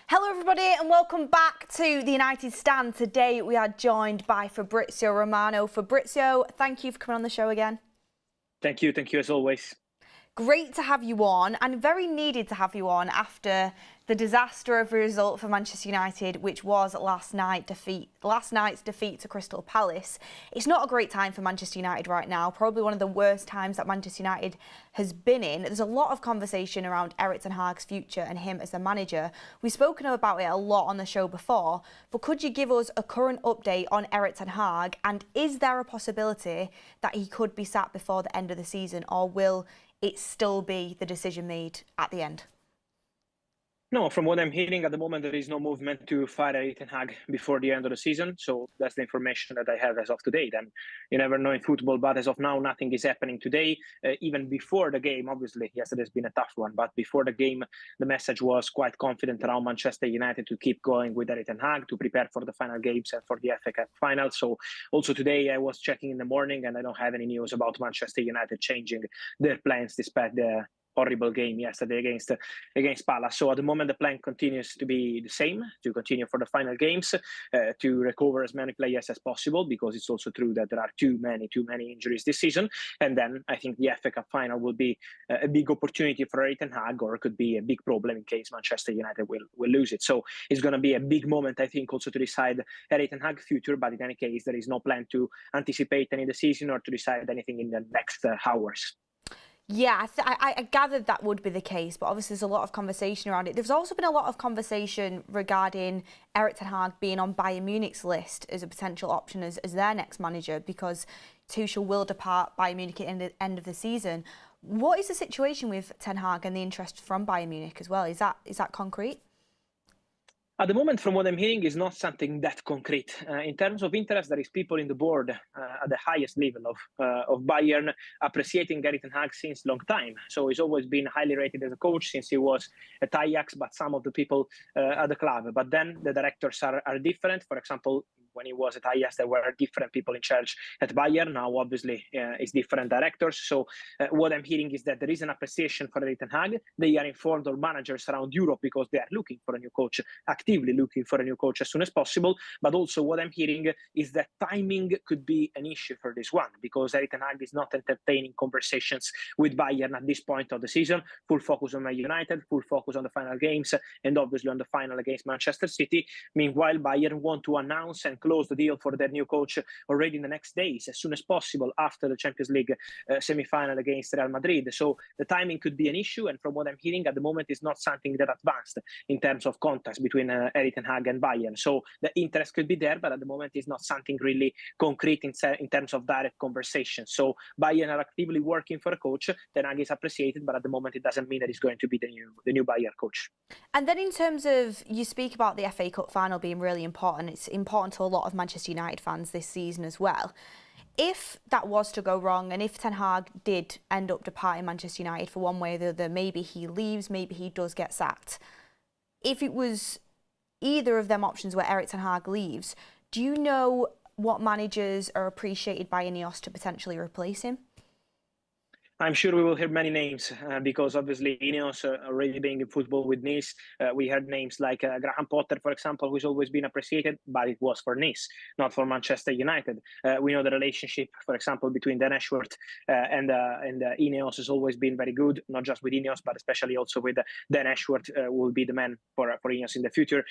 Hello everybody and welcome back to the United Stand. Today we are joined by Fabrizio Romano. Fabrizio, thank you for coming on the show again. Thank you as always. Great to have you on, and very needed to have you on after the disaster of a result for Manchester United, which was last night's defeat to Crystal Palace. It's not a great time for Manchester United right now, probably one of the worst times that Manchester United has been in. There's a lot of conversation around Erik Ten Hag's future and him as the manager. We've spoken about it a lot on the show before, but could you give us a current update on Erik Ten Hag, and is there a possibility that he could be sacked before the end of the season, or will it still be the decision made at the end? No, from what I'm hearing at the moment, there is no movement to fire Erik Ten Hag before the end of the season. So that's the information that I have as of today. Then you never know in football, but as of now, nothing is happening today. Even before the game, obviously, yesterday's been a tough one, but before the game, the message was quite confident around Manchester United to keep going with Erik Ten Hag to prepare for the final games and for the FA Cup final. So also today, I was checking in the morning, and I don't have any news about Manchester United changing their plans despite the horrible game yesterday against Palace. So at the moment, the plan continues to be the same, to continue for the final games, to recover as many players as possible, because it's also true that there are too many injuries this season. And then I think the FA Cup final will be a big opportunity for Erik Ten Hag, or it could be a big problem in case Manchester United will lose it. So it's going to be a big moment, I think, also to decide Erik Ten Hag's future. But in any case, there is no plan to anticipate any decision or to decide anything in the next hours. Yeah, I gathered that would be the case, but obviously there's a lot of conversation around it. There's also been a lot of conversation regarding Erik Ten Hag being on Bayern Munich's list as a potential option as their next manager, because Tuchel will depart Bayern Munich at the end of the season. What is the situation with Ten Hag and the interest from Bayern Munich as well? Is that concrete? At the moment, from what I'm hearing, is not something that concrete. In terms of interest, there is people in the board at the highest level of Bayern appreciating Erik Ten Hag since long time. So he's always been highly rated as a coach since he was at Ajax, but some of the people at the club. But then the directors are different. For example, when he was at Ajax, there were different people in charge at Bayern. Now, obviously, it's different directors. So what I'm hearing is that there is an appreciation for Erik Ten Hag. They are informed of managers around Europe because they are looking for a new coach, actively looking for a new coach as soon as possible. But also what I'm hearing is that timing could be an issue for this one, because Erik Ten Hag is not entertaining conversations with Bayern at this point of the season. Full focus on Man United, full focus on the final games, and obviously on the final against Manchester City. Meanwhile, Bayern want to announce and close the deal for their new coach already in the next days, as soon as possible after the Champions League semi-final against Real Madrid. So the timing could be an issue, and from what I'm hearing at the moment is not something that advanced in terms of contacts between Erik Ten Hag and Bayern. So the interest could be there, but at the moment is not something really concrete in terms of direct conversation. So Bayern are actively working for a coach. Ten Hag is appreciated, but at the moment it doesn't mean that he's going to be the new Bayern coach. And then in terms of, you speak about the FA Cup final being really important. It's important to a lot of Manchester United fans this season as well. If that was to go wrong, and if Ten Hag did end up departing Manchester United for one way or the other, maybe he leaves, maybe he does get sacked. If it was either of them options where Erik Ten Hag leaves, do you know what managers are appreciated by INEOS to potentially replace him? I'm sure we will hear many names because obviously INEOS already being in football with Nice. We heard names like Graham Potter, for example, who's always been appreciated, but it was for Nice, not for Manchester United. We know the relationship, for example, between Dan Ashworth and INEOS has always been very good, not just with INEOS, but especially also with Dan Ashworth will be the man for INEOS in the future.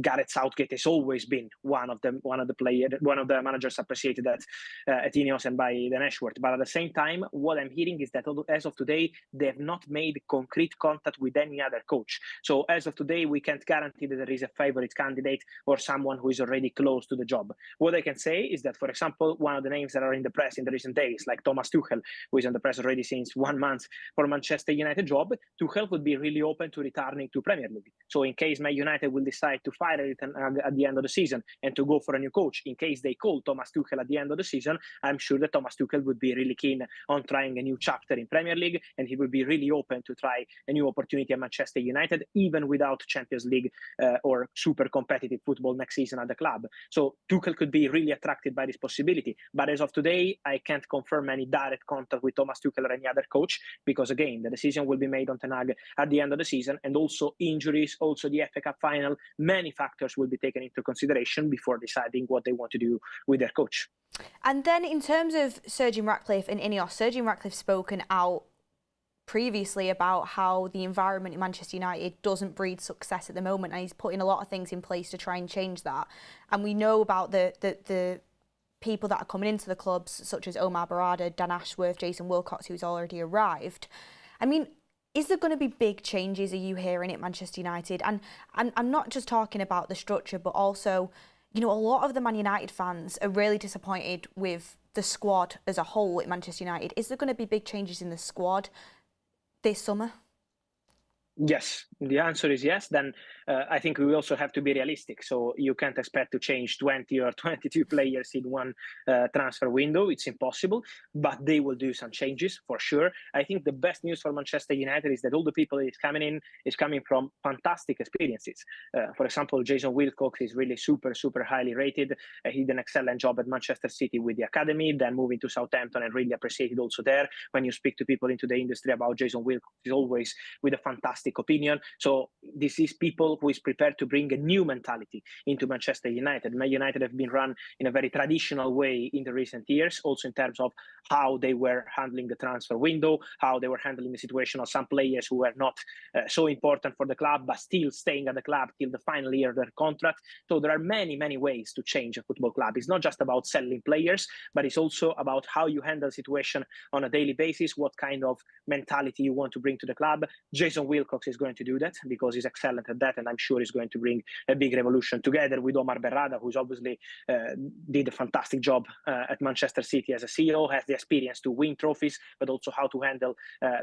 Gareth Southgate has always been one of the managers appreciated at INEOS and by Dan Ashworth. But at the same time, what I'm hearing is that as of today, they have not made concrete contact with any other coach. So as of today, we can't guarantee that there is a favorite candidate or someone who is already close to the job. What I can say is that, for example, one of the names that are in the press in the recent days, like Thomas Tuchel, who is in the press already since 1 month for Manchester United job, Tuchel would be really open to returning to Premier League. So in case Man United will decide to fire it at the end of the season and to go for a new coach, in case they call Thomas Tuchel at the end of the season, I'm sure that Thomas Tuchel would be really keen on trying a new chapter in Premier League, and he will be really open to try a new opportunity at Manchester United, even without Champions League or super competitive football next season at the club. So Tuchel could be really attracted by this possibility. But as of today, I can't confirm any direct contact with Thomas Tuchel or any other coach, because again, the decision will be made on Ten Hag at the end of the season, and also injuries, also the FA Cup final, many factors will be taken into consideration before deciding what they want to do with their coach. And then in terms of Sir Jim Ratcliffe and INEOS, Sir Jim Ratcliffe's spoken out previously about how the environment in Manchester United doesn't breed success at the moment, and he's putting a lot of things in place to try and change that. And we know about the people that are coming into the clubs, such as Omar Barada, Dan Ashworth, Jason Wilcox, who's already arrived. I mean, is there going to be big changes, are you hearing, at Manchester United? And I'm not just talking about the structure, but also, you know, a lot of the Man United fans are really disappointed with the squad as a whole at Manchester United. Is there going to be big changes in the squad this summer? Yes, the answer is yes. Then I think we also have to be realistic. So you can't expect to change 20 or 22 players in one transfer window. It's impossible, but they will do some changes for sure. I think the best news for Manchester United is that all the people that is coming in is coming from fantastic experiences. For example, Jason Wilcox is really super highly rated. He did an excellent job at Manchester City with the academy, then moving to Southampton and really appreciated also there. When you speak to people into the industry about Jason Wilcox, is always with a fantastic opinion. So this is people who is prepared to bring a new mentality into Manchester United. Man United have been run in a very traditional way in the recent years, also in terms of how they were handling the transfer window, how they were handling the situation of some players who were not so important for the club, but still staying at the club till the final year of their contract. So there are many ways to change a football club. It's not just about selling players, but it's also about how you handle the situation on a daily basis, what kind of mentality you want to bring to the club. Jason Wilcox is going to do that because he's excellent at that, and I'm sure he's going to bring a big revolution together with Omar Berrada, who's obviously did a fantastic job at Manchester City as a CEO, has the experience to win trophies, but also how to handle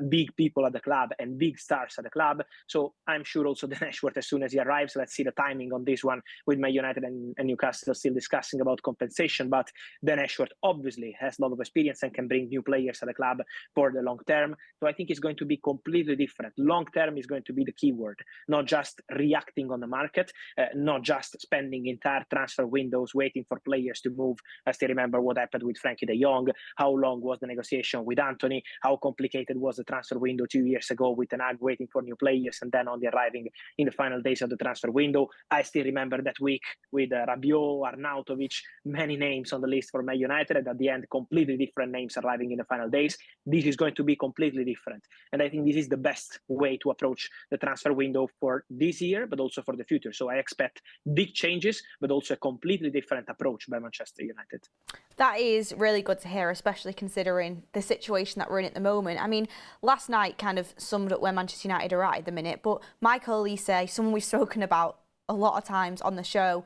big people at the club and big stars at the club. So I'm sure also Dan Ashworth, as soon as he arrives, let's see the timing on this one with Man United and Newcastle still discussing about compensation, but Dan Ashworth obviously has a lot of experience and can bring new players at the club for the long term. So I think it's going to be completely different. Long term is going to be the key word, not just reacting on the market, not just spending entire transfer windows waiting for players to move. I still remember what happened with Frankie de Jong, how long was the negotiation with Antony, how complicated was the transfer window 2 years ago with Ten Hag waiting for new players and then only arriving in the final days of the transfer window. I still remember that week with Rabiot, Arnautovic, many names on the list for Man United, and at the end, completely different names arriving in the final days. This is going to be completely different. And I think this is the best way to approach the transfer window for this year, but also for the future. So I expect big changes, but also a completely different approach by Manchester United. That is really good to hear, especially considering the situation that we're in at the moment. I mean, last night kind of summed up where Manchester United are at the minute, but Michael Olise, someone we've spoken about a lot of times on the show,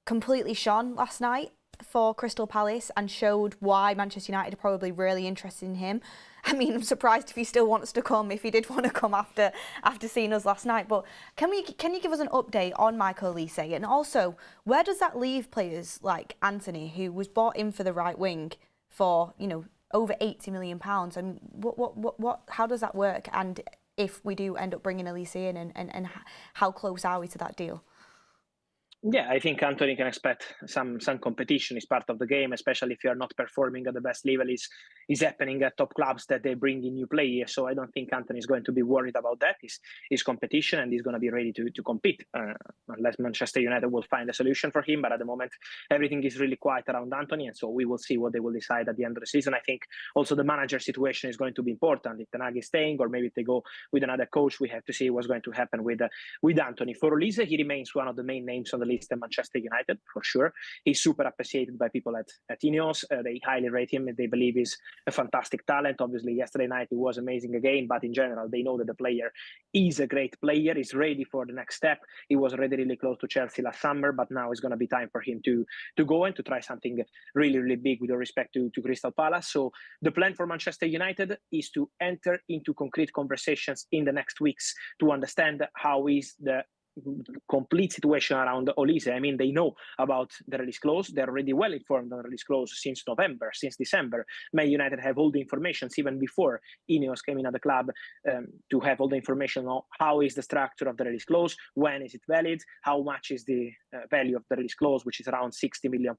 completely shone last night for Crystal Palace and showed why Manchester United are probably really interested in him. I mean, I'm surprised if he still wants to come, if he did want to come after seeing us last night. But can you give us an update on Michael Olise? And also, where does that leave players like Antony, who was bought in for the right wing for, you know, over £80 million? And how does that work? And if we do end up bringing Olise in, and how close are we to that deal? Yeah, I think Antony can expect some competition is part of the game, especially if you are not performing at the best level. Is happening at top clubs that they bring in new players. So I don't think Antony is going to be worried about that. He's competition and he's going to be ready to compete, unless Manchester United will find a solution for him. But at the moment, everything is really quiet around Antony, and so we will see what they will decide at the end of the season. I think also the manager situation is going to be important. If Ten Hag is staying, or maybe if they go with another coach, we have to see what's going to happen with Antony. For Olise, he remains one of the main names on the list at Manchester United, for sure. He's super appreciated by people at INEOS. They highly rate him. They believe he's a fantastic talent. Obviously, yesterday night he was amazing again, but in general, they know that the player is a great player. He's ready for the next step. He was already really close to Chelsea last summer, but now it's going to be time for him to go and to try something really big with respect to Crystal Palace. So the plan for Manchester United is to enter into concrete conversations in the next weeks to understand how is the complete situation around Olise. I mean, they know about the release clause. They're already well informed on the release clause since November, since December. Man United have all the information even before INEOS came in at the club, to have all the information on how is the structure of the release clause, when is it valid, how much is the value of the release clause, which is around £60 million.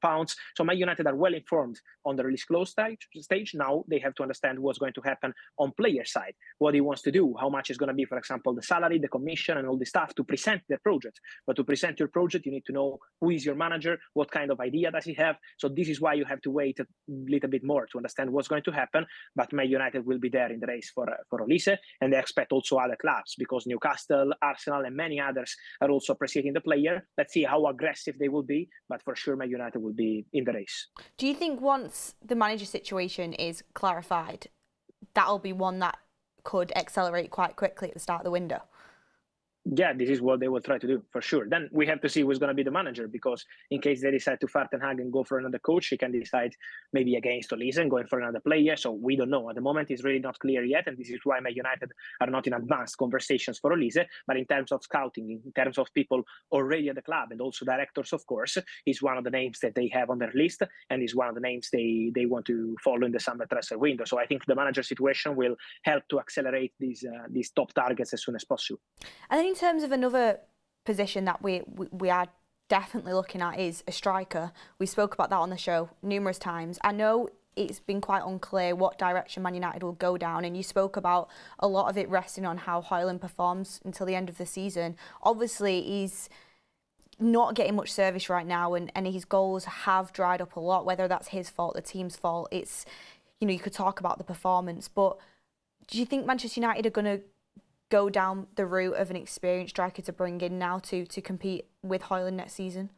So Man United are well informed on the release clause stage. Now they have to understand what's going to happen on player side, what he wants to do, how much is going to be, for example, the salary, the commission, and all the stuff to present their project. But to present your project, you need to know who is your manager, what kind of idea does he have. So this is why you have to wait a little bit more to understand what's going to happen. But Man United will be there in the race for Olise, and they expect also other clubs, because Newcastle, Arsenal, and many others are also appreciating the player. Let's see how aggressive they will be, but for sure Man United will be in the race. Do you think once the manager situation is clarified, that'll be one that could accelerate quite quickly at the start of the window? Yeah, this is what they will try to do, for sure. Then we have to see who's going to be the manager, because in case they decide to fire Ten Hag and go for another coach, he can decide maybe against Olise and going for another player. So we don't know. At the moment, it's really not clear yet, and this is why Man United are not in advanced conversations for Olise. But in terms of scouting, in terms of people already at the club, and also directors, of course, is one of the names that they have on their list, and is one of the names they want to follow in the summer transfer window. So I think the manager situation will help to accelerate these top targets as soon as possible. And then in terms of another position that we are definitely looking at is a striker. We spoke about that on the show numerous times. I know it's been quite unclear what direction Man United will go down, and you spoke about a lot of it resting on how Højlund performs until the end of the season. Obviously, he's not getting much service right now, and his goals have dried up a lot, whether that's his fault, the team's fault. It's, you could talk about the performance, but do you think Manchester United are going to go down the route of an experienced striker to bring in now to compete with Højlund next season?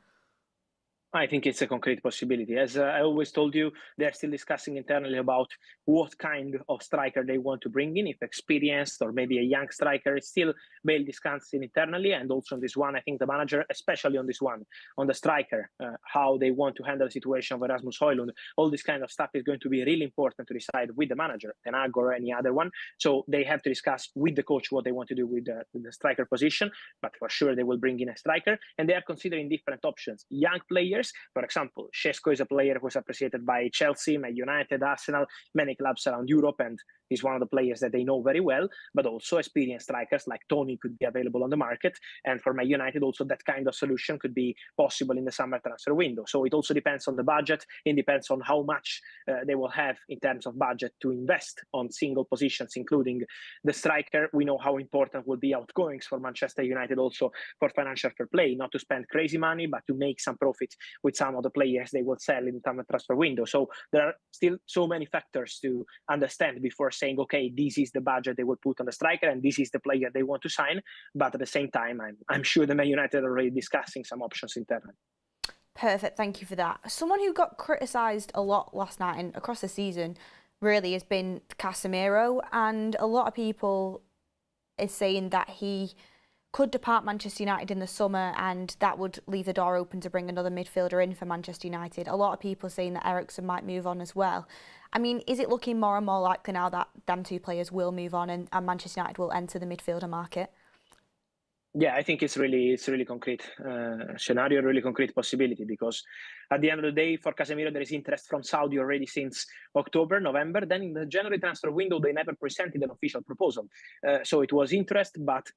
I think it's a concrete possibility. As I always told you, they're still discussing internally about what kind of striker they want to bring in, if experienced or maybe a young striker. It's still well discussed internally, and also on this one, I think the manager, especially on this one, on the striker, how they want to handle the situation of Erasmus Højlund, all this kind of stuff is going to be really important to decide with the manager, Ten Hag or any other one. So they have to discuss with the coach what they want to do with the striker position, but for sure they will bring in a striker, and they are considering different options. Young players, for example, Šeško is a player who is appreciated by Chelsea, Man United, Arsenal, many clubs around Europe, and he's one of the players that they know very well, but also experienced strikers like Tony could be available on the market. And for Man United, also that kind of solution could be possible in the summer transfer window. So it also depends on the budget. It depends on how much they will have in terms of budget to invest on single positions, including the striker. We know how important will be outgoings for Manchester United, also for financial fair play, not to spend crazy money, but to make some profit with some of the players they will sell in the summer transfer window. So there are still so many factors to understand before saying, okay, this is the budget they will put on the striker and this is the player they want to sign. But at the same time, I'm sure the Man United are already discussing some options internally. Perfect, thank you for that. Someone who got criticised a lot last night and across the season really has been Casemiro, and a lot of people is saying that he could depart Manchester United in the summer, and that would leave the door open to bring another midfielder in for Manchester United. A lot of people saying that Eriksen might move on as well. I mean, is it looking more and more likely now that them two players will move on and Manchester United will enter the midfielder market? Yeah, I think it's really concrete scenario, really concrete possibility, because at the end of the day, for Casemiro, there is interest from Saudi already since October, November. Then in the January transfer window, they never presented an official proposal. So it was interest, but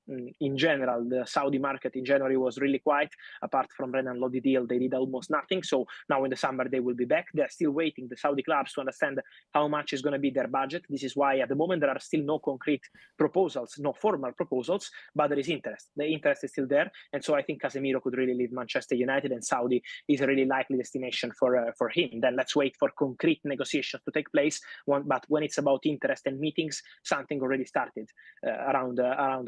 in general, the Saudi market in January was really quiet. Apart from Renan Lodi deal, they did almost nothing. So now in the summer, they will be back. They're still waiting, the Saudi clubs, to understand how much is going to be their budget. This is why at the moment, there are still no concrete proposals, no formal proposals, but there is interest. The interest is still there. And so I think Casemiro could really leave Manchester United, and Saudi is a really likely destination for him. Then let's wait for concrete negotiations to take place. But when it's about interest and meetings, something already started around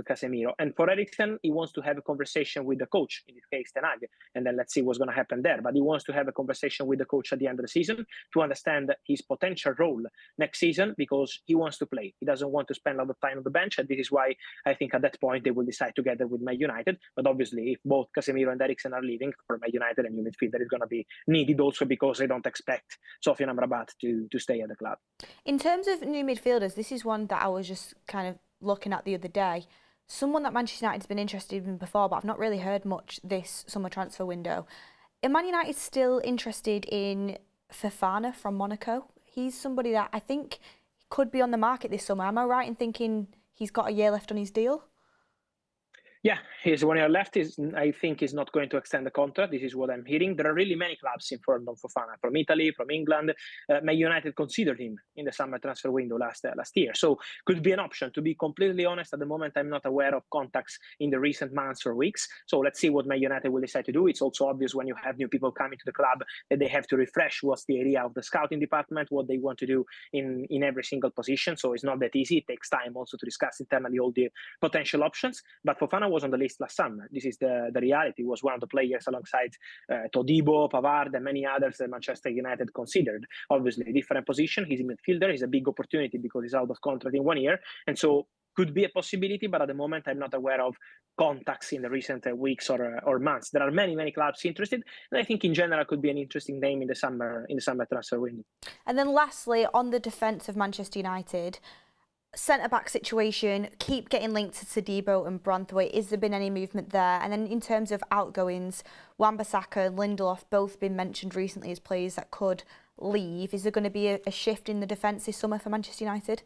Casemiro. And for Eriksen, he wants to have a conversation with the coach, in this case Ten Hag, and then let's see what's going to happen there. But he wants to have a conversation with the coach at the end of the season to understand his potential role next season, because he wants to play. He doesn't want to spend a lot of time on the bench, and this is why I think at that point they will decide together with Man United. But obviously, if both Casemiro and Eriksen are leaving, for Man United, a new midfielder is going to be needed, also because they don't expect Sofian Amrabat to stay at the club. In terms of new midfielders, this is one that I was just kind of looking at the other day. someone that Manchester United's been interested in before, but I've not really heard much this summer transfer window. Are Man United still interested in Fofana from Monaco? He's somebody that I think could be on the market this summer. Am I right in thinking he's got a year left on his deal? Yeah, he's 1 year left. I think he's not going to extend the contract. This is what I'm hearing. There are really many clubs informed on Fofana, from Italy, from England. Man United considered him in the summer transfer window last year. So could be an option. To be completely honest, at the moment, I'm not aware of contacts in the recent months or weeks. So let's see what Man United will decide to do. It's also obvious when you have new people coming to the club that they have to refresh what's the idea of the scouting department, what they want to do in every single position. So it's not that easy. It takes time also to discuss internally all the potential options. But Fofana was on the list last summer. This is the reality. He was one of the players alongside Todibo, Pavard, and many others that Manchester United considered. Obviously, a different position. He's a midfielder. He's a big opportunity because he's out of contract in 1 year. And so could be a possibility, but at the moment, I'm not aware of contacts in the recent weeks or months. There are many clubs interested. And I think in general could be an interesting name in the summer transfer window. And then lastly, on the defence of Manchester United, centre-back situation, keep getting linked to Todibo and Branthwaite. Is there been any movement there? And then in terms of outgoings, Wan-Bissaka and Lindelof both been mentioned recently as players that could leave. Is there going to be a shift in the defence this summer for Manchester United?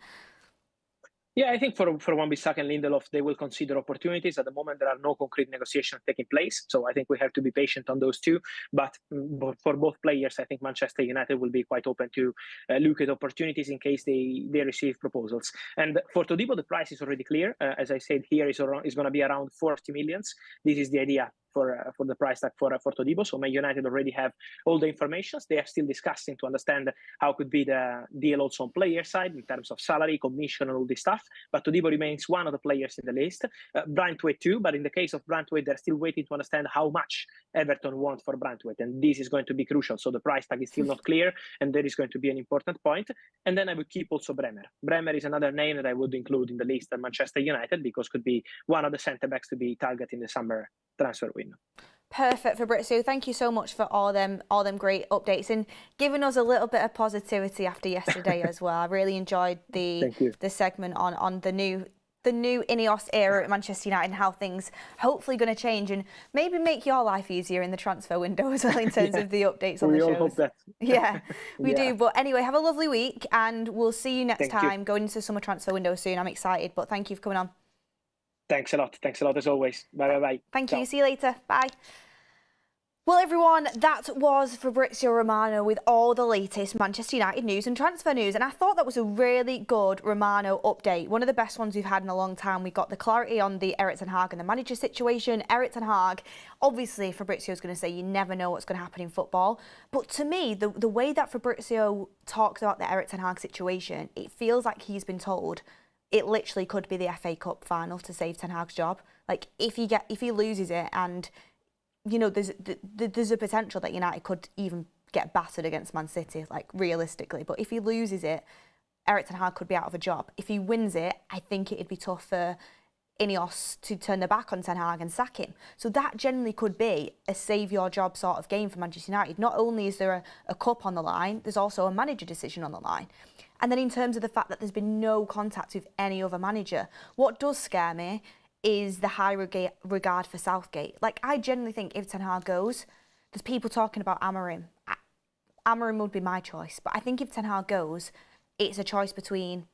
Yeah, I think for Wan-Bissaka and Lindelof, they will consider opportunities. At the moment, there are no concrete negotiations taking place. So I think we have to be patient on those two. But for both players, I think Manchester United will be quite open to look at opportunities in case they receive proposals. And for Todibo, the price is already clear. As I said here, is going to be around 40 millions. This is the idea for the price tag for Todibo. So Man United already have all the information. They are still discussing to understand how could be the deal also on player side in terms of salary, commission, and all this stuff. But Todibo remains one of the players in the list. Branthwaite too, but in the case of Branthwaite, they're still waiting to understand how much Everton want for Branthwaite, and this is going to be crucial. So the price tag is still not clear, and that is going to be an important point. And then I would keep also Bremer. Bremer is another name that I would include in the list at Manchester United because could be one of the centre-backs to be targeted in the summer transfer window. Perfect, Fabrizio. Thank you so much for all them great updates and giving us a little bit of positivity after yesterday as well. I really enjoyed the segment on the new INEOS era at Manchester United and how things hopefully going to change and maybe make your life easier in the transfer window as well in terms of the updates on the shows. We all hope that. Yeah, we do. But anyway, have a lovely week and we'll see you next time going into the summer transfer window soon. I'm excited, but thank you for coming on. Thanks a lot. Thanks a lot as always. Bye. Thank you. See you later. Bye. Well, everyone, that was Fabrizio Romano with all the latest Manchester United news and transfer news. And I thought that was a really good Romano update. One of the best ones we've had in a long time. We got the clarity on the Erik Ten Hag and the manager situation. Erik Ten Hag, obviously Fabrizio's going to say you never know what's going to happen in football. But to me, the way that Fabrizio talks about the Erik Ten Hag situation, it feels like he's been told it literally could be the FA Cup final to save Ten Hag's job. Like if he loses it, and you know there's a potential that United could even get battered against Man City, like realistically. But if he loses it, Erik Ten Hag could be out of a job. If he wins it, I think it'd be tough for INEOS to turn their back on Ten Hag and sack him. So that generally could be a save your job sort of game for Manchester United. Not only is there a cup on the line, there's also a manager decision on the line. And then in terms of the fact that there's been no contact with any other manager, what does scare me is the high regard for Southgate. Like, I genuinely think if Ten Hag goes, there's people talking about Amorim. Amorim would be my choice. But I think if Ten Hag goes, it's a choice between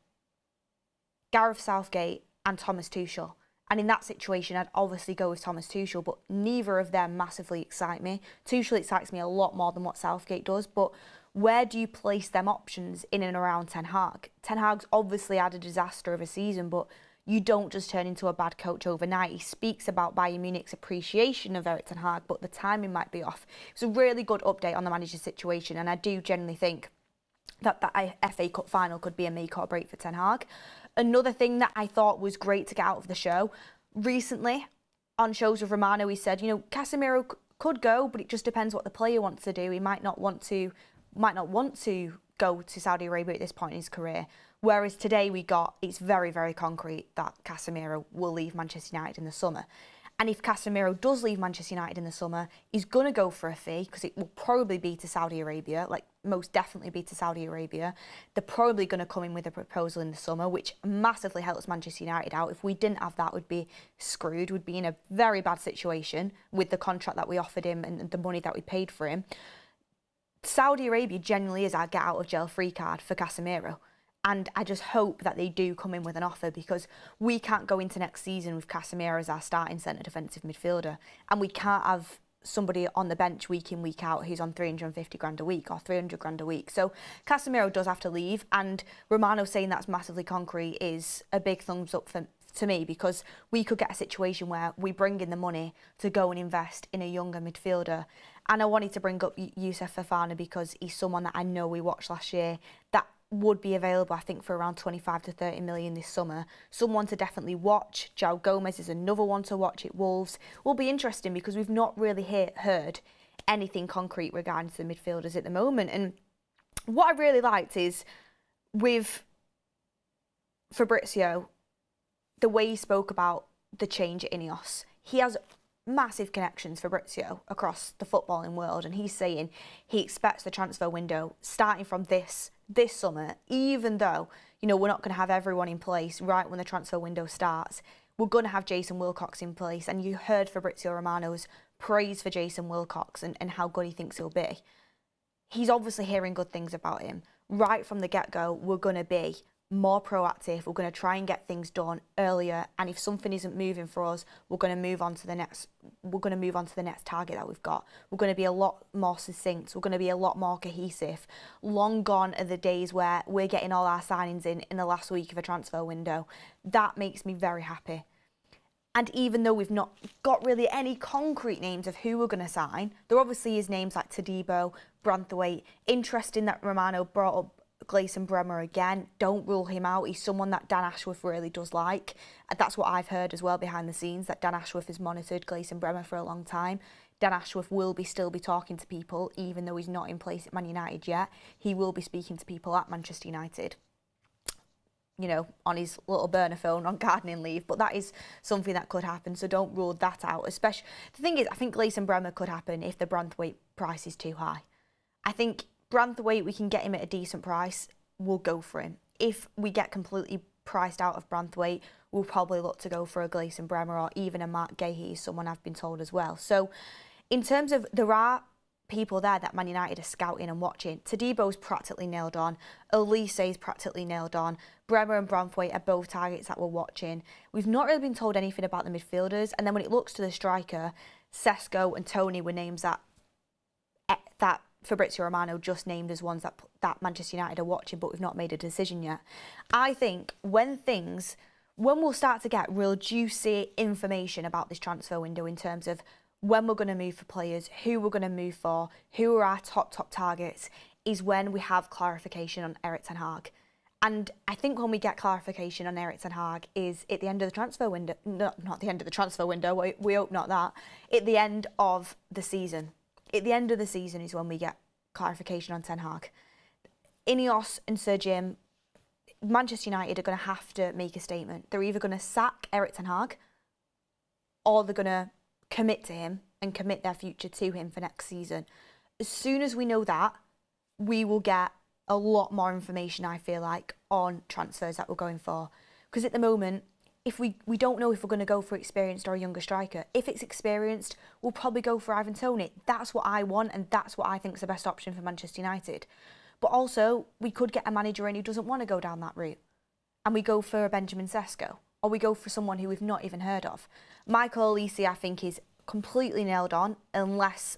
Gareth Southgate and Thomas Tuchel. And in that situation, I'd obviously go with Thomas Tuchel, but neither of them massively excite me. Tuchel excites me a lot more than what Southgate does, but where do you place them options in and around Ten Hag? Ten Hag's obviously had a disaster of a season, but you don't just turn into a bad coach overnight. He speaks about Bayern Munich's appreciation of Erik Ten Hag, but the timing might be off. It's a really good update on the manager situation, and I do genuinely think that FA Cup final could be a make or break for Ten Hag. Another thing that I thought was great to get out of the show, recently on shows with Romano, he said, you know, Casemiro could go, but it just depends what the player wants to do. He might not want to go to Saudi Arabia at this point in his career. Whereas today it's very, very concrete that Casemiro will leave Manchester United in the summer. And if Casemiro does leave Manchester United in the summer, he's going to go for a fee, because it will probably be to Saudi Arabia, like most definitely be to Saudi Arabia. They're probably going to come in with a proposal in the summer, which massively helps Manchester United out. If we didn't have that, we'd be screwed. We'd be in a very bad situation with the contract that we offered him and the money that we paid for him. Saudi Arabia generally is our get out of jail free card for Casemiro. And I just hope that they do come in with an offer, because we can't go into next season with Casemiro as our starting centre defensive midfielder. And we can't have somebody on the bench week in, week out who's on 350 grand a week or 300 grand a week. So Casemiro does have to leave. And Romano saying that's massively concrete is a big thumbs up to me, because we could get a situation where we bring in the money to go and invest in a younger midfielder. And I wanted to bring up Youssef Fofana, because he's someone that I know we watched last year that would be available, I think, for around 25 to 30 million this summer. Someone to definitely watch. João Gomez is another one to watch at Wolves. Will be interesting, because we've not really heard anything concrete regarding the midfielders at the moment. And what I really liked is with Fabrizio, the way he spoke about the change at INEOS. He has massive connections, Fabrizio, across the footballing world, and he's saying he expects the transfer window starting from this summer, even though, you know, we're not going to have everyone in place right when the transfer window starts. We're going to have Jason Wilcox in place, and you heard Fabrizio Romano's praise for Jason Wilcox and how good he thinks he'll be. He's obviously hearing good things about him. Right from the get-go, we're going to be more proactive. We're going to try and get things done earlier, and if something isn't moving for us, we're going to move on to the next target that we've got. We're going to be a lot more succinct. We're going to be a lot more cohesive. Long gone are the days where we're getting all our signings in the last week of a transfer window. That makes me very happy. And even though we've not got really any concrete names of who we're going to sign, there obviously is names like Todibo, Branthwaite. Interesting that Romano brought up Gleison Bremer again. Don't rule him out. He's someone that Dan Ashworth really does like. And that's what I've heard as well behind the scenes, that Dan Ashworth has monitored Gleison Bremer for a long time. Dan Ashworth will still be talking to people, even though he's not in place at Man United yet. He will be speaking to people at Manchester United, you know, on his little burner phone on gardening leave. But that is something that could happen, so don't rule that out. Especially, the thing is, I think Gleison Bremer could happen if the Branthwaite price is too high. I think Branthwaite, we can get him at a decent price, we'll go for him. If we get completely priced out of Branthwaite, we'll probably look to go for a Gleison Bremer or even a Mark Gahey, someone I've been told as well. So in terms of, there are people there that Man United are scouting and watching. Todibo's practically nailed on. Olise's practically nailed on. Bremer and Branthwaite are both targets that we're watching. We've not really been told anything about the midfielders. And then when it looks to the striker, Sesko and Tony were names that Fabrizio Romano just named as ones that Manchester United are watching, but we've not made a decision yet. I think when we'll start to get real juicy information about this transfer window in terms of when we're going to move for players, who we're going to move for, who are our top targets, is when we have clarification on Erik Ten Hag. And I think when we get clarification on Erik Ten Hag is at the end of the transfer window, not the end of the transfer window, we hope not that, at the end of the season. At the end of the season is when we get clarification on Ten Hag. INEOS and Sir Jim, Manchester United are going to have to make a statement. They're either going to sack Erik Ten Hag, or they're going to commit to him and commit their future to him for next season. As soon as we know that, we will get a lot more information, I feel like, on transfers that we're going for. Because at the moment, if we don't know if we're going to go for experienced or a younger striker. If it's experienced, we'll probably go for Ivan Toney. That's what I want, and that's what I think is the best option for Manchester United. But also, we could get a manager in who doesn't want to go down that route, and we go for a Benjamin Sesko, or we go for someone who we've not even heard of. Michael Olise, I think, is completely nailed on, unless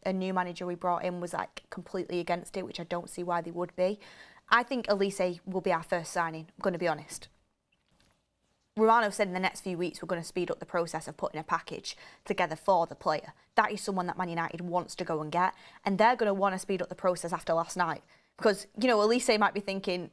a new manager we brought in was like completely against it, which I don't see why they would be. I think Olise will be our first signing, I'm going to be honest. Romano said in the next few weeks we're going to speed up the process of putting a package together for the player. That is someone that Man United wants to go and get, and they're going to want to speed up the process after last night. Because, you know, Olise might be thinking,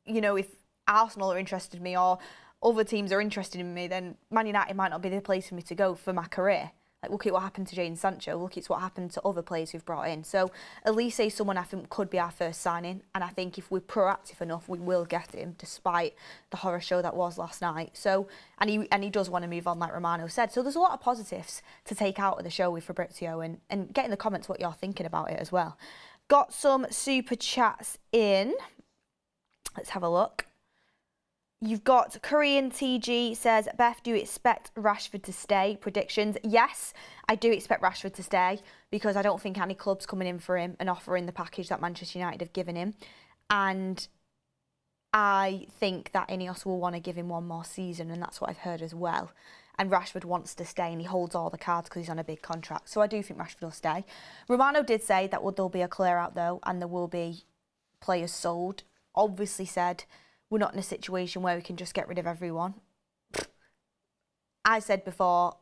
you know, if Arsenal are interested in me or other teams are interested in me, then Man United might not be the place for me to go for my career. Like, look at what happened to Jadon Sancho. Look at what happened to other players who've brought in. So Olise is someone I think could be our first signing, and I think if we're proactive enough, we will get him, despite the horror show that was last night. So, and he does want to move on, like Romano said. So there's a lot of positives to take out of the show with Fabrizio, and get in the comments what you're thinking about it as well. Got some super chats in. Let's have a look. You've got Korean TG says, Beth, do you expect Rashford to stay? Predictions? Yes, I do expect Rashford to stay, because I don't think any club's coming in for him and offering the package that Manchester United have given him. And I think that INEOS will want to give him one more season, and that's what I've heard as well. And Rashford wants to stay, and he holds all the cards because he's on a big contract. So I do think Rashford will stay. Romano did say that there'll be a clear out though, and there will be players sold. Obviously said, we're not in a situation where we can just get rid of everyone. I said before,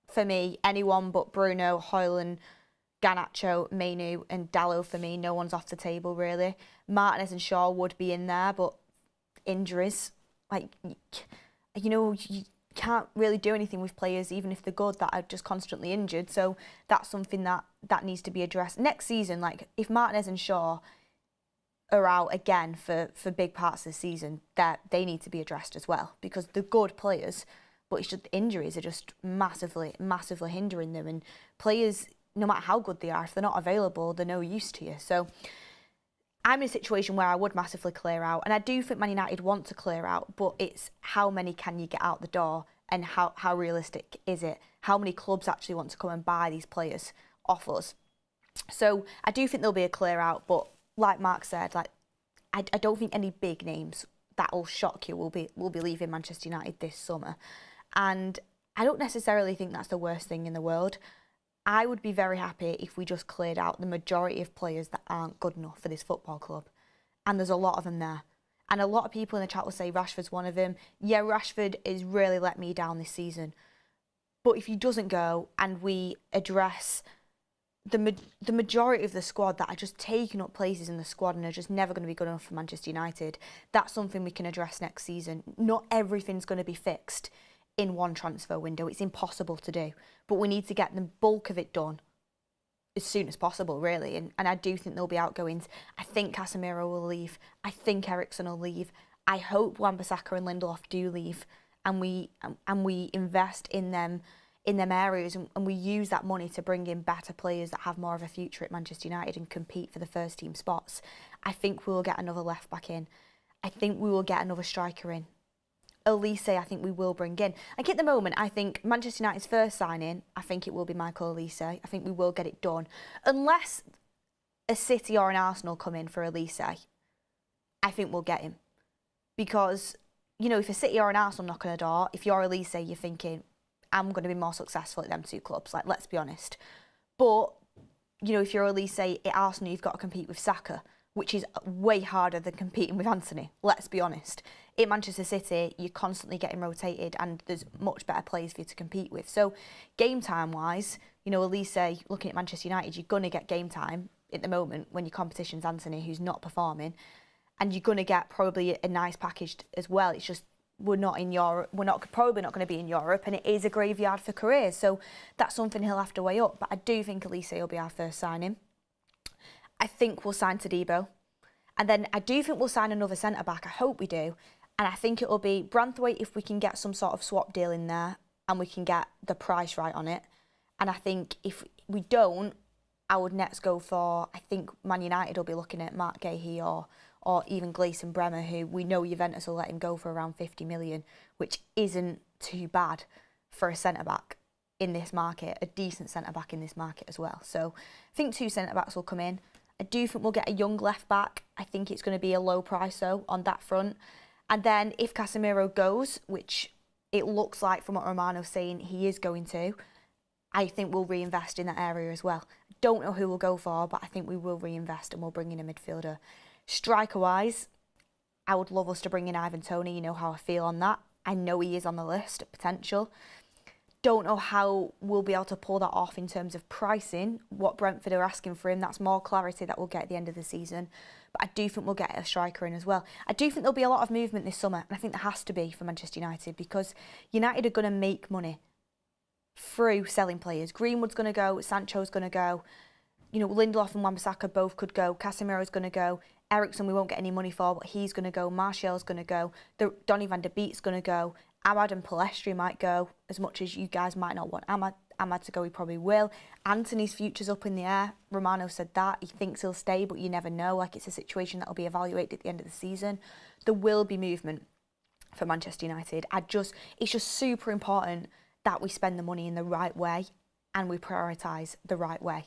for me, anyone but Bruno, Højlund, Garnacho, Manu and Dalot, for me, no one's off the table really. Martinez and Shaw would be in there, but injuries, like, you know, you can't really do anything with players, even if they're good, that are just constantly injured. So that's something that needs to be addressed. Next season, like, if Martinez and Shaw are out again for big parts of the season, that they need to be addressed as well, because they're good players, but it's just injuries are just massively hindering them. And players, no matter how good they are, if they're not available, they're no use to you. So I'm in a situation where I would massively clear out, and I do think Man United want to clear out, but it's how many can you get out the door, and how realistic is it? How many clubs actually want to come and buy these players off us? So I do think there'll be a clear out, but like Mark said, like, I don't think any big names that will shock you will be leaving Manchester United this summer. And I don't necessarily think that's the worst thing in the world. I would be very happy if we just cleared out the majority of players that aren't good enough for this football club. And there's a lot of them there. And a lot of people in the chat will say Rashford's one of them. Yeah, Rashford has really let me down this season. But if he doesn't go and we address the majority of the squad that are just taking up places in the squad and are just never going to be good enough for Manchester United, that's something we can address next season. Not everything's going to be fixed in one transfer window. It's impossible to do. But we need to get the bulk of it done as soon as possible, really. And I do think there'll be outgoings. I think Casemiro will leave. I think Eriksen will leave. I hope Wan-Bissaka and Lindelof do leave, and we invest in them areas, and we use that money to bring in better players that have more of a future at Manchester United and compete for the first team spots. I think we will get another left back in. I think we will get another striker in. Olise, I think we will bring in. Like, at the moment, I think Manchester United's first signing, I think it will be Michael Olise. I think we will get it done. Unless a City or an Arsenal come in for Olise, I think we'll get him. Because, you know, if a City or an Arsenal knock on the door, if you're Olise, you're thinking, I'm going to be more successful at them two clubs. Like, let's be honest. But, you know, if you're Olise at Arsenal, you've got to compete with Saka, which is way harder than competing with Anthony. Let's be honest. At Manchester City, you're constantly getting rotated, and there's much better players for you to compete with. So, game time wise, you know, Olise, looking at Manchester United, you're going to get game time at the moment when your competition's Anthony, who's not performing, and you're going to get probably a nice package as well. It's just, we're not in Europe. We're probably not going to be in Europe, and it is a graveyard for careers. So that's something he'll have to weigh up. But I do think Olise will be our first signing. I think we'll sign Todibo, and then I do think we'll sign another centre back. I hope we do, and I think it will be Branthwaite if we can get some sort of swap deal in there and we can get the price right on it. And I think if we don't, I would next go for, I think Man United will be looking at Mark Gahey or even Gleison Bremer, who we know Juventus will let him go for around 50 million, which isn't too bad for a centre-back in this market, a decent centre-back in this market as well. So I think two centre-backs will come in. I do think we'll get a young left-back. I think it's going to be a low price, though, on that front. And then if Casemiro goes, which it looks like from what Romano's saying he is going to, I think we'll reinvest in that area as well. Don't know who we'll go for, but I think we will reinvest and we'll bring in a midfielder. Striker-wise, I would love us to bring in Ivan Toney. You know how I feel on that. I know he is on the list of potential. Don't know how we'll be able to pull that off in terms of pricing, what Brentford are asking for him. That's more clarity that we'll get at the end of the season. But I do think we'll get a striker in as well. I do think there'll be a lot of movement this summer, and I think there has to be for Manchester United, because United are going to make money through selling players. Greenwood's going to go, Sancho's going to go, you know, Lindelof and Wan-Bissaka both could go, Casemiro's going to go, Eriksen we won't get any money for, but he's going to go, Martial's going to go, Donny van de Beek's going to go, Ahmad and Palestri might go, as much as you guys might not want Ahmad to go, he probably will. Anthony's future's up in the air. Romano said that. He thinks he'll stay, but you never know. Like, it's a situation that will be evaluated at the end of the season. There will be movement for Manchester United. It's just super important that we spend the money in the right way and we prioritise the right way.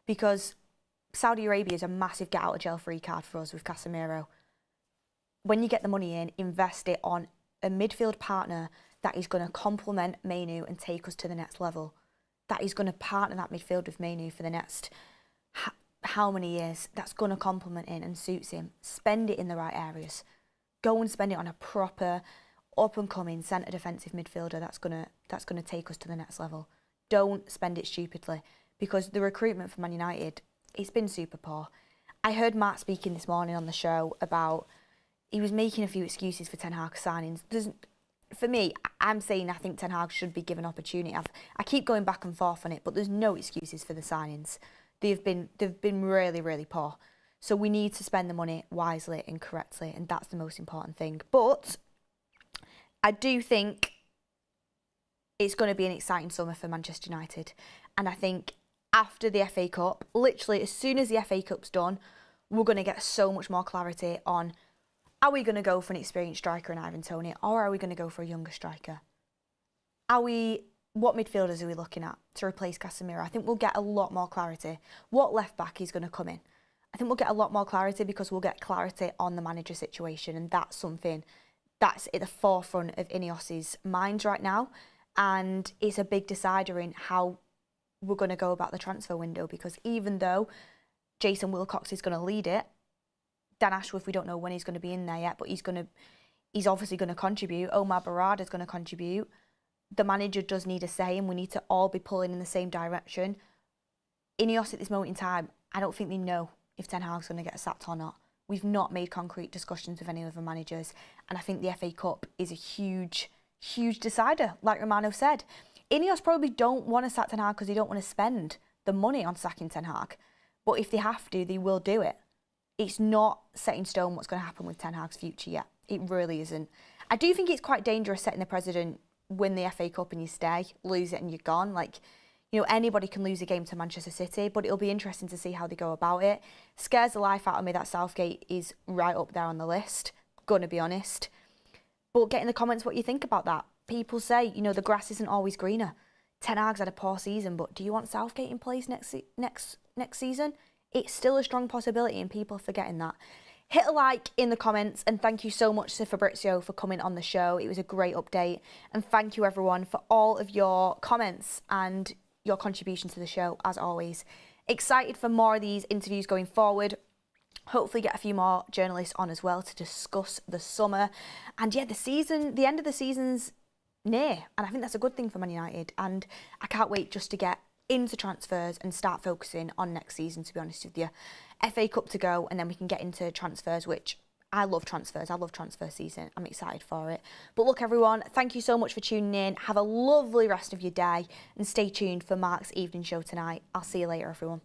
Because Saudi Arabia is a massive get-out-of-jail-free card for us with Casemiro. When you get the money in, invest it on a midfield partner that is going to complement Manu and take us to the next level. That is going to partner that midfield with Manu for the next how many years. That's going to complement him and suits him. Spend it in the right areas. Go and spend it on a proper, up-and-coming centre defensive midfielder that's going to take us to the next level. Don't spend it stupidly, because the recruitment for Man United, it's been super poor. I heard Matt speaking this morning on the show about, he was making a few excuses for Ten Hag signings. For me, I'm saying I think Ten Hag should be given opportunity. I keep going back and forth on it, but there's no excuses for the signings. They've been really, really poor. So we need to spend the money wisely and correctly, and that's the most important thing. But I do think it's going to be an exciting summer for Manchester United. And I think after the FA Cup, literally as soon as the FA Cup's done, we're going to get so much more clarity on, are we going to go for an experienced striker in Ivan Toney, or are we going to go for a younger striker? What midfielders are we looking at to replace Casemiro? I think we'll get a lot more clarity. What left back is going to come in? I think we'll get a lot more clarity, because we'll get clarity on the manager situation, and that's something that's at the forefront of INEOS's minds right now, and it's a big decider in how we're going to go about the transfer window, because even though Jason Wilcox is going to lead it, Dan Ashworth, we don't know when he's going to be in there yet, but he's obviously going to contribute. Omar Barada's going to contribute. The manager does need a say, and we need to all be pulling in the same direction. INEOS at this moment in time, I don't think they know if Ten Hag's going to get sacked or not. We've not made concrete discussions with any other managers, and I think the FA Cup is a huge, huge decider, like Romano said. INEOS probably don't want to sack Ten Hag because they don't want to spend the money on sacking Ten Hag, but if they have to, they will do it. It's not set in stone what's going to happen with Ten Hag's future yet. It really isn't. I do think it's quite dangerous setting the president, win the FA Cup and you stay, lose it and you're gone. Like, you know, anybody can lose a game to Manchester City, but it'll be interesting to see how they go about it. Scares the life out of me that Southgate is right up there on the list, gonna be honest. But get in the comments what you think about that. People say, you know, the grass isn't always greener. Ten Hag's had a poor season, but do you want Southgate in place next season? It's still a strong possibility, and people are forgetting that. Hit a like in the comments, and thank you so much to Fabrizio for coming on the show. It was a great update, and thank you everyone for all of your comments and your contribution to the show, as always. Excited for more of these interviews going forward. Hopefully get a few more journalists on as well to discuss the summer. And yeah, the end of the season's near, and I think that's a good thing for Man United, and I can't wait just to get into transfers and start focusing on next season, to be honest with you. FA Cup to go, and then we can get into transfers, which I love transfers. I love transfer season. I'm excited for it. But look, everyone, thank you so much for tuning in. Have a lovely rest of your day, and stay tuned for Mark's evening show tonight. I'll see you later, everyone.